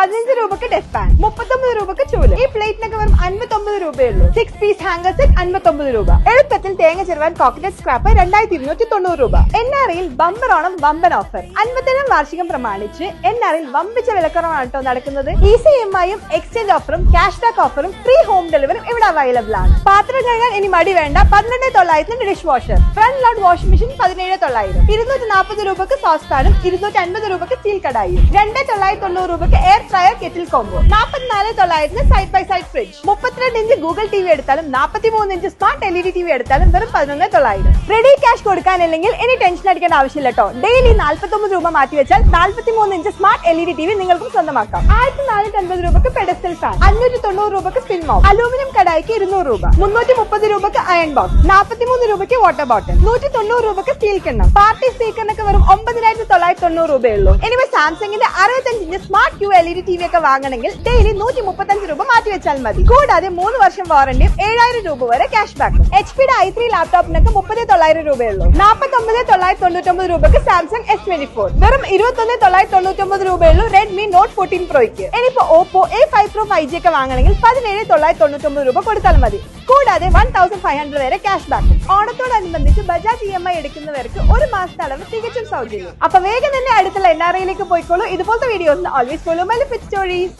15 രൂപക്ക് desk fan, 39 രൂപക്ക് ചൂല്. ഈ പ്ലേറ്റിനൊക്കെ വെറും 59 രൂപയുള്ളൂ. 6 പീസ് ഹാങ്കർ സെറ്റ് 59 രൂപ. എളുപ്പത്തിൽ തേങ്ങ ചെറുവാൻ കോക്കനട്ട് സ്ക്രാപ്പ് 2290 രൂപ. NRയിൽ ബമ്പർ ഓണം വമ്പൻ ഓഫർ. 50ാം വാർഷികം പ്രമാണിച്ച് NRയിൽ വമ്പിച്ച വിലക്കുറവാണ് കേട്ടോ നടക്കുന്നത്. ഈസി EMIയും എക്സ്ചേഞ്ച് ഓഫറും ക്യാഷ് ബാക്ക് ഓഫറും ഫ്രീ ഹോം ഡെലിവറിയും ഇവിടെ അവൈലബിൾ ആണ്. പാത്രം കഴുകാൻ ഇനി മടി വേണ്ട. 12,900 dishwasher. Front load washing machine 17,900. 240 രൂപക്ക് സോസ് പാനും 250 രൂപക്ക് സ്റ്റീൽ കടായും. 2,990 രൂപക്ക് air fryer kettle combo. 44,900 side by side fridge. 32 inch Google TV എടുത്താലും 43 ഇഞ്ച് സ്മാർട്ട് LED TV എടുത്താലും വെറും 11,900. റെഡി ക്യാഷ് കൊടുക്കാനില്ലെങ്കിൽ ഇനി ടെൻഷൻ അടിക്കേണ്ട ആവശ്യമില്ല കേട്ടോ. ഡെയിലി 49 രൂപ മാറ്റി വെച്ചാൽ 43 ഇഞ്ച് സ്മാർട്ട് LED TV നിങ്ങൾക്കും സ്വന്തമാക്കാം. 1,450 രൂപക്ക് പെഡസ്റ്റൽ ഫാൻ, 590 രൂപക്ക് സ്പിൻ മൗണ്ട്, അലൂമിനിയം കടായിക്ക് 200 രൂപ, 330 രൂപക്ക് അയൺ ബോക്സ്, 43 രൂപയ്ക്ക് വാട്ടർ ബോട്ടിൽ, 190 രൂപക്ക് സ്റ്റീൽ കിണ്ണം. പാർട്ടി സ്പീക്കറിനൊക്കെ വെറും 9,990 രൂപയുള്ളൂ. ഇനി സാംസങ്ങിന്റെ 65 ഇഞ്ച് സ്മാർട്ട് LED TV ഒക്കെ വാങ്ങണമെങ്കിൽ ഡെയിലി 135 രൂപ മാറ്റി വെച്ചാൽ മതി. കൂടാതെ 3 വർഷം വാറന്റിയും 7,000 രൂപ വരെ ക്യാഷ് ബാക്കും. HP-യുടെ i3 ലാപ്ടോപ്പിനൊക്കെ 30,900 രൂപയുള്ളൂ. 49,999 രൂപക്ക് സാംസങ് S24, വെറും 21,999 രൂപയുള്ളൂ റെഡ്മി നോട്ട് 14 പ്രോയ്ക്ക്. ഇനിയിപ്പോ ഓപ്പോ A5 Pro 5G ഒക്കെ വാങ്ങണമെങ്കിൽ 17,999 രൂപ കൊടുത്താൽ മതി. കൂടാതെ 1,500 വരെ ക്യാഷ് ബാക്കും. ഓണത്തോടനുബന്ധിച്ച് ബജാജ് EMI എടുക്കുന്നവർക്ക് 1 മാസത്തെ അളവ് തികച്ചും സൗജന്യം. അപ്പൊ വേഗം തന്നെ അടുത്തുള്ള NRയിലേക്ക് പോയിക്കോളൂ. ഇതുപോലത്തെ videos always follow my lift stories.